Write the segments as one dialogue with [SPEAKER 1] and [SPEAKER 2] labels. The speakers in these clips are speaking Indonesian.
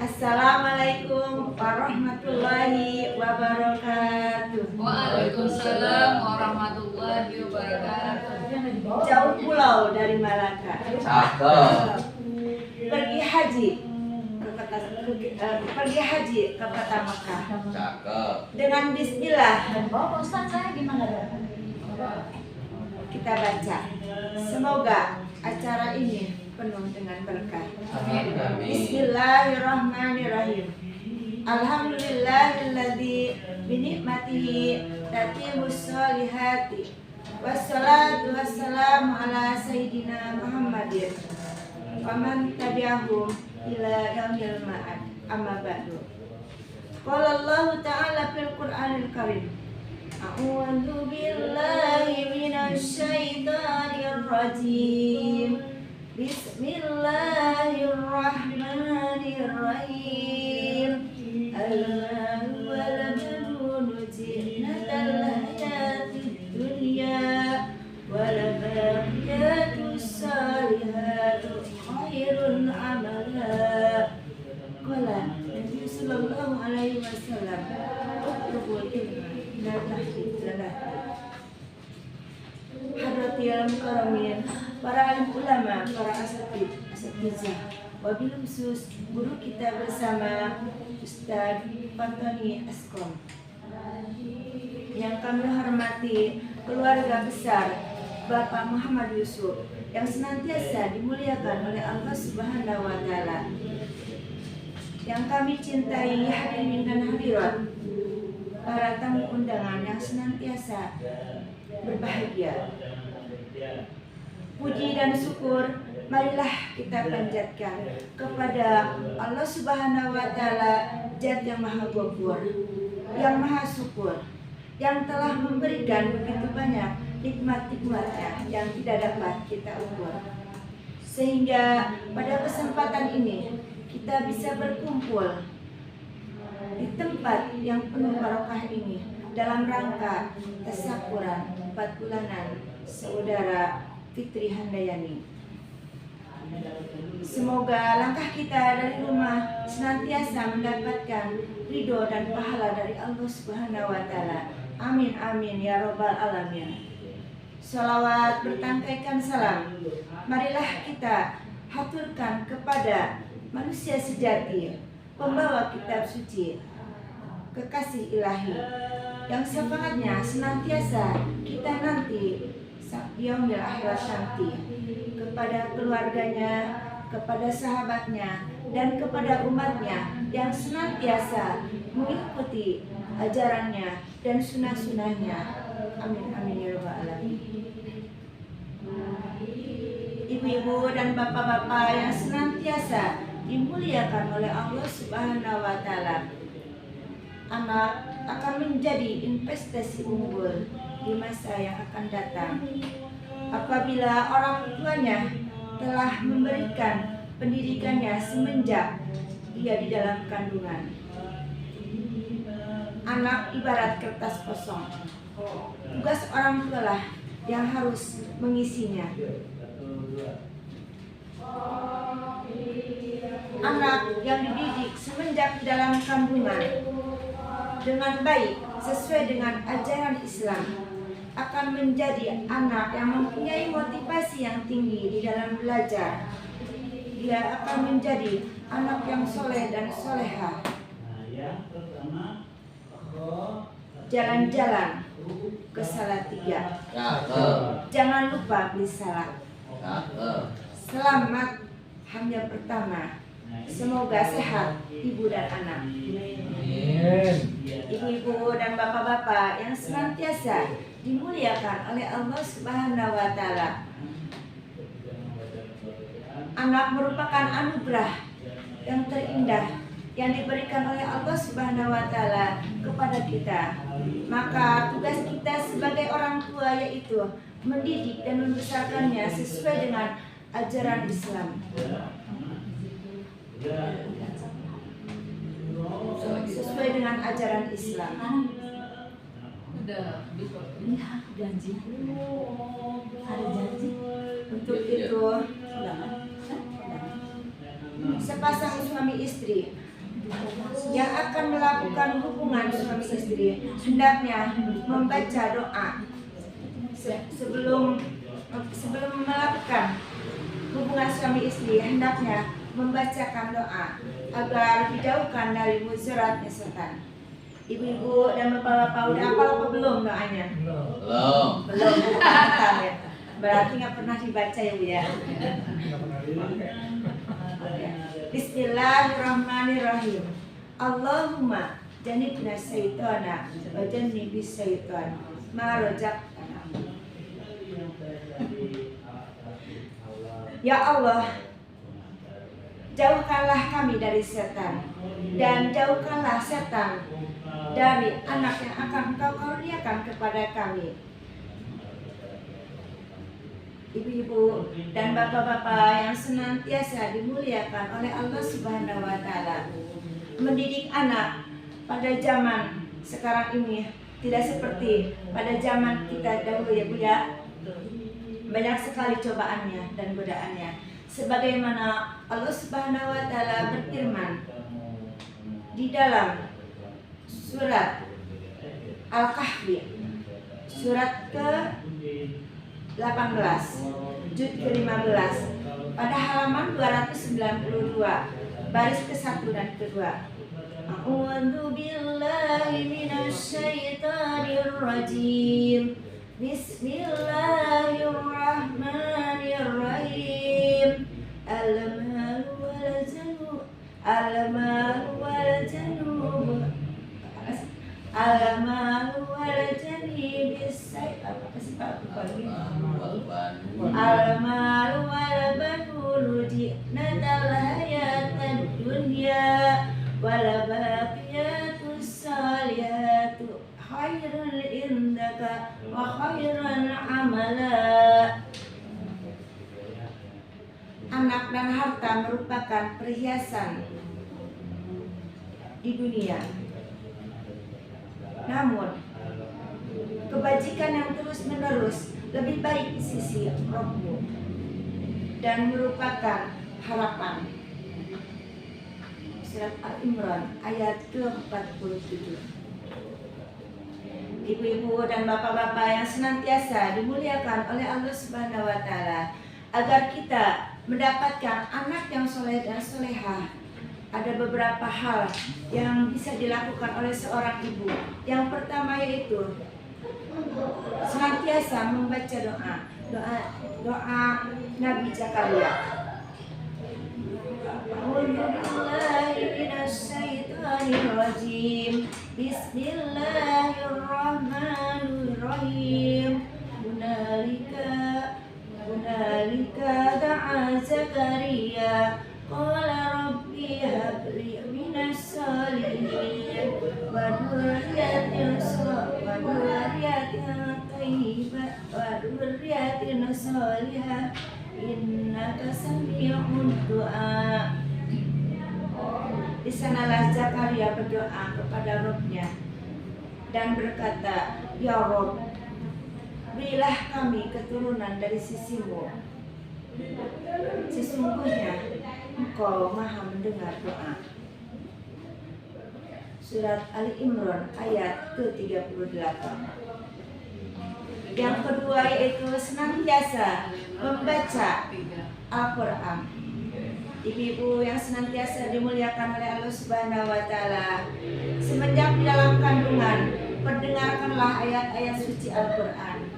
[SPEAKER 1] Assalamualaikum warahmatullahi wabarakatuh.
[SPEAKER 2] Waalaikumsalam warahmatullahi wabarakatuh.
[SPEAKER 1] Jauh pulau dari Malaka.
[SPEAKER 3] Cakep.
[SPEAKER 1] Pergi haji ke kota Mekah.
[SPEAKER 3] Cakep.
[SPEAKER 1] Dengan bismillah
[SPEAKER 2] Oh, Ustaz, saya gimana?
[SPEAKER 1] kita baca. Semoga acara ini penuh dengan berkah.
[SPEAKER 2] Amin.
[SPEAKER 1] Bismillahirrahmanirrahim. Alhamdulillahilladzi binikmatihi tatimmus sholihati. Wassalatu wassalamu ala sayyidina Muhammadin wa man tabi'ahum ila yaumil ma'ad. Amma ba'du. Qala Allah ta'ala fil Qur'anil Karim. A'udzu billahi minasy syaithanir rajim. Bismillahirrahmanirrahim. Allahu wal-banun zinatal hayatid dunya wal baqiyatus salihatu khairun amala. Qala Nabi sallallahu alaihi wasallam, utlubul ilma la tahqiqlah. Hadratil mukarramin, para alim ulama, para asatidz, wabil khusus guru kita bersama Ustaz Fantoni Askom. Yang kami hormati keluarga besar Bapak Muhammad Yusuf yang senantiasa dimuliakan oleh Allah Subhanahu wa taala. Yang kami cintai hadirin dan hadirat, para tamu undangan yang senantiasa berbahagia. Puji dan syukur marilah kita panjatkan kepada Allah Subhanahu wa taala, Zat yang Maha Ghafur, yang Maha Syukur, yang telah memberikan begitu banyak nikmat-nikmatnya yang tidak dapat kita ukur. Sehingga pada kesempatan ini kita bisa berkumpul di tempat yang penuh barokah ini dalam rangka tasyakuran 4 bulanan saudara Fitri Handayani. Semoga langkah kita dari rumah senantiasa mendapatkan ridho dan pahala dari Allah Subhanahu wa taala. Amin amin ya robbal alamin. Salawat bertangkaikan salam marilah kita haturkan kepada manusia sejati, pembawa kitab suci, kekasih ilahi, yang syafaatnya senantiasa kita nanti di yaumil akhirat nanti, kepada keluarganya, kepada sahabatnya, dan kepada umatnya yang senantiasa mengikuti ajarannya dan sunnah-sunnahnya. Amin amin ya rabbal alamin. Ibu-ibu dan bapak-bapak yang senantiasa dimuliakan oleh Allah Subhanahu wa taala, anak akan menjadi investasi unggul di masa yang akan datang apabila orang tuanya telah memberikan pendidikannya semenjak dia di dalam kandungan. Anak ibarat kertas kosong, tugas orang tua lah yang harus mengisinya. Anak yang dididik semenjak di dalam kandungan dengan baik sesuai dengan ajaran Islam akan menjadi anak yang mempunyai motivasi yang tinggi di dalam belajar. Dia akan menjadi anak yang soleh dan soleha. Jalan-jalan ke Salatiga. Jangan lupa beli salak. Selamat hamil pertama. Semoga sehat ibu dan anak. Ibu-ibu dan bapak-bapak yang senantiasa dimuliakan oleh Allah Subhanahu wa taala. Anak merupakan anugerah yang terindah yang diberikan oleh Allah Subhanahu wa taala kepada kita. Maka tugas kita sebagai orang tua yaitu mendidik dan membesarkannya sesuai dengan ajaran Islam. Sesuai dengan ajaran Islam.
[SPEAKER 2] Ini janji. Ada janji.
[SPEAKER 1] Untuk itu sepasang suami istri yang akan melakukan hubungan suami istri hendaknya membaca doa sebelum melakukan hubungan suami istri, hendaknya membacakan doa agar dijauhkan dari mudaratnya setan. Ibu-ibu dan bapak-bapak udah hafal apa belum doanya? Belum hafal ya. Berarti nggak pernah dibaca ya Bu ya. Bismillahirrahmanirrahim. Allahumma janibna syaitana wa janibis syaitan ma razaqtana. Ya Allah, jauhkanlah kami dari setan dan jauhkanlah setan dari anak yang akan Engkau karuniakan kepada kami. Ibu-ibu dan bapak-bapak yang senantiasa dimuliakan oleh Allah Subhanahu wa Ta'ala, mendidik anak pada zaman sekarang ini tidak seperti pada zaman kita dahulu ya Bu ya. Banyak sekali cobaannya dan godaannya. Sebagaimana Allah Subhanahu wa Ta'ala berfirman di dalam surat Al-Kahfi, surat ke-18, juz ke-15, pada halaman 292, baris ke-1 dan ke-2. A'udzu billahi minasyaitonir rajim. Bismillahirrahmanirrahim. Al-malu wal janub Al-malu wal banun zinatal hayatid dunya wal baqiyatus salihatu khairun indaka wa khairun amala. Anak dan harta merupakan perhiasan di dunia. Namun kebajikan yang terus-menerus lebih baik di sisi Rabbu dan merupakan harapan. Surat Al-Imran ayat ke-47. Ibu-ibu dan bapak-bapak yang senantiasa dimuliakan oleh Allah Subhanahu wa Ta'ala, agar kita mendapatkan anak yang soleh dan solehah, ada beberapa hal yang bisa dilakukan oleh seorang ibu. Yang pertama yaitu senantiasa membaca doa Nabi Zakaria. Bismillahirrahmanirrahim. Bismillahirrahmanirrahim. Hunalika da'a Zakaria qala rabbi habli minas salihin wa dzurriyyatin shalihah innaka sami'ud du'a. Di sanalah Zakaria berdoa kepada Rabb-Nya dan berkata, Ya Rabb, berilah kami keturunan dari sisimu. Sesungguhnya Engkau Maha mendengar doa. Surat Ali Imran ayat ke-38. Yang kedua yaitu senantiasa membaca Al-Quran. Ibu-ibu yang senantiasa dimuliakan oleh Allah Subhanahu wa Ta'ala, semenjak di dalam kandungan, perdengarkanlah ayat-ayat suci Al-Quran.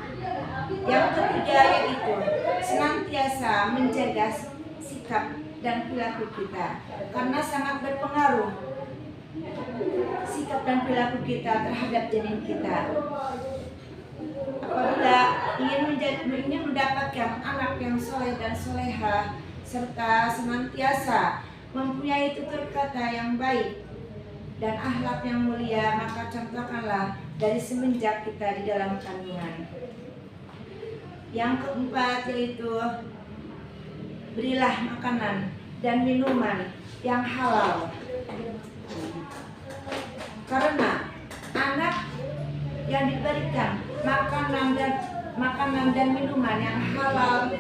[SPEAKER 1] Yang ketiga yaitu senantiasa menjaga sikap dan perilaku kita, karena sangat berpengaruh sikap dan perilaku kita terhadap janin kita. Apabila ingin mendapatkan anak yang soleh dan solehah serta senantiasa mempunyai tutur kata yang baik dan akhlak yang mulia, maka contohkanlah dari semenjak kita di dalam kandungan. Yang keempat yaitu berilah makanan dan minuman yang halal, karena anak yang diberikan makanan dan minuman yang halal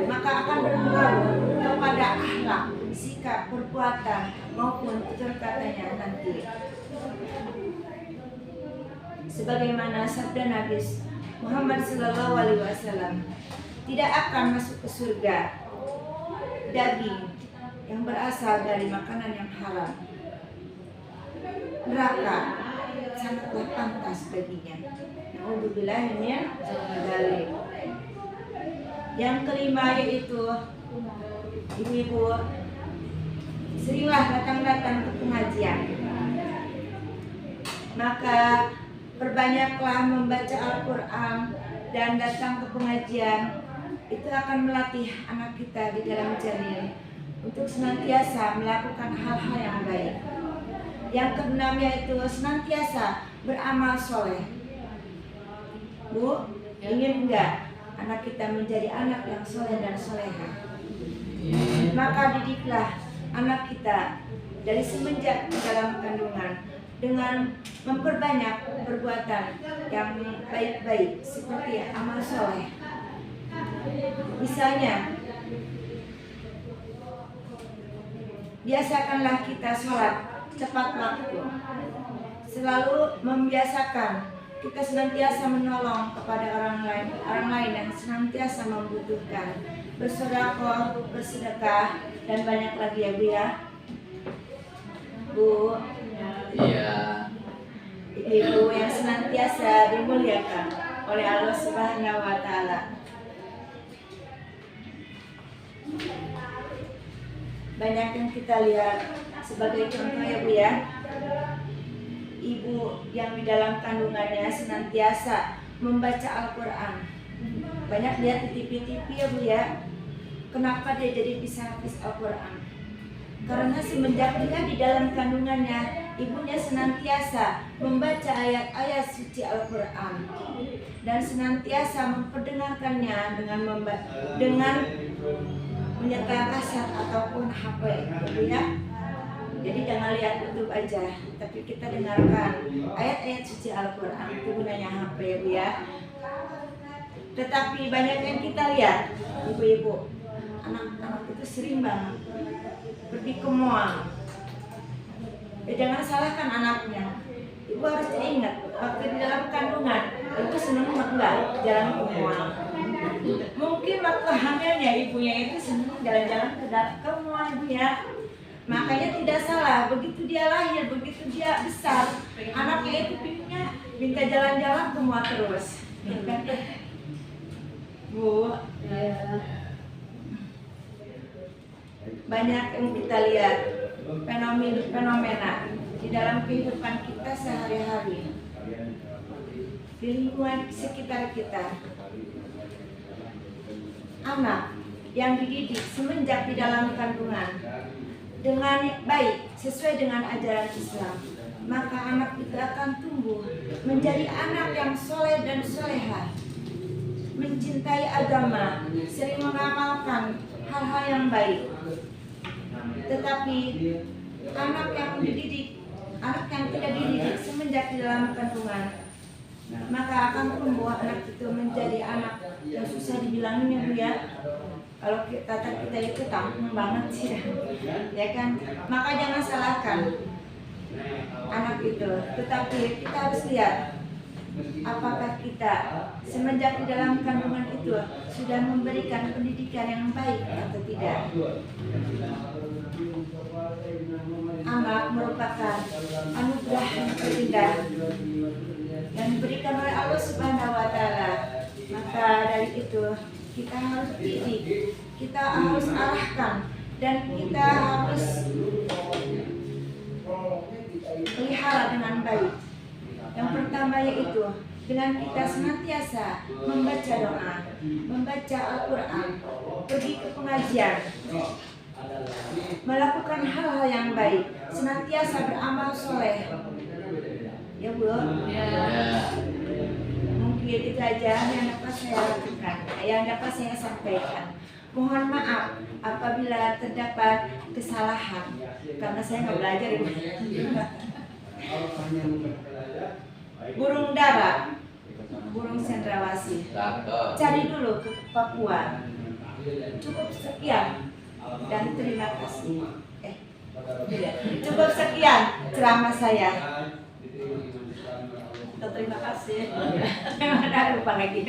[SPEAKER 1] maka akan berpengaruh kepada akhlak, sikap, perbuatan maupun tutur katanya nanti. Sebagaimana sabda Nabi Muhammad SAW, tidak akan masuk ke surga daging yang berasal dari makanan yang haram. Neraka sangatlah pantas baginya. Na'udzubillah min dzalik. Yang kelima yaitu ibu-ibu seringlah datang ke pengajian. Maka perbanyaklah membaca Al-Quran dan datang ke pengajian. Itu akan melatih anak kita di dalam janin untuk senantiasa melakukan hal-hal yang baik. Yang keenam yaitu senantiasa beramal soleh. Bu, ingin enggak anak kita menjadi anak yang soleh dan soleha? Maka didiklah anak kita dari semenjak di dalam kandungan dengan memperbanyak perbuatan yang baik-baik seperti amal soleh. Misalnya, biasakanlah kita sholat tepat waktu. Selalu membiasakan kita senantiasa menolong kepada orang lain yang senantiasa membutuhkan. Bersedekah, bersedekah, dan banyak lagi ya Bu ya. Bu,
[SPEAKER 3] Iya.
[SPEAKER 1] ibu yang senantiasa dimuliakan oleh Allah Subhanahu wa Ta'ala. Banyak yang kita lihat sebagai contoh ya Bu ya. Ibu yang di dalam kandungannya senantiasa membaca Al-Quran. Banyak lihat di TV-TV ya Bu ya. Kenapa dia jadi bisa hafiz Al-Quran? Karena semenjak dia di dalam kandungannya, ibunya senantiasa membaca ayat-ayat suci Al-Quran dan senantiasa memperdengarkannya dengan menyetel kaset ataupun HP, gitu ya. Jadi jangan lihat YouTube aja, tapi kita dengarkan ayat-ayat suci Al-Quran. Itu gunanya HP ya Bu ya. Tetapi banyak yang kita lihat, ibu-ibu, anak-anak itu sering banget pergi ke mall. Jangan salahkan anaknya. Ibu harus ingat, waktu di dalam kandungan, ibu senang enggak jalan ke mall. Mungkin waktu hamilnya ibunya itu senang jalan-jalan ke mall ibu ya. Makanya tidak salah, begitu dia lahir, begitu dia besar, anaknya itu pinginnya minta jalan-jalan ke mall terus. Bu, banyak yang kita lihat fenomena di dalam kehidupan kita sehari-hari, di lingkungan sekitar kita. Anak yang dididik semenjak di dalam kandungan dengan baik sesuai dengan ajaran Islam, maka anak itu akan tumbuh menjadi anak yang soleh dan soleha, mencintai agama, sering mengamalkan hal-hal yang baik. Tetapi anak yang dididik, anak yang tidak dididik semenjak di dalam kandungan, maka akan tumbuh anak itu menjadi anak yang susah dibilangin ya Bu ya. Kalau kita itu tampung banget sih ya kan. Maka jangan salahkan anak itu, tetapi kita harus lihat apakah kita semenjak di dalam kandungan itu sudah memberikan pendidikan yang baik atau tidak. Anak merupakan anugerah yang terindah yang diberikan oleh Allah Subhanahu wa Ta'ala. Maka dari itu kita harus didik, kita harus arahkan, dan kita harus pelihara dengan baik. Yang pertama yaitu dengan kita senantiasa membaca doa, membaca Al-Quran, pergi ke pengajian, melakukan hal-hal yang baik, senantiasa beramal soleh. Ya Bu, mungkin itu aja yang dapat saya lakukan, yang dapat saya sampaikan. Mohon maaf apabila terdapat kesalahan, karena saya nggak belajar Ibu. Burung dara, burung cendrawasih. Cari dulu ke Papua. Cukup sekian dan terima kasih. Cukup sekian ceramah saya. Terima kasih. Ada lupa lagi.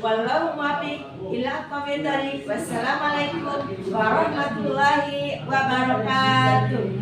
[SPEAKER 1] Wallahu muwaffiq ila aqwamit thoriq. Wassalamualaikum warahmatullahi wabarakatuh.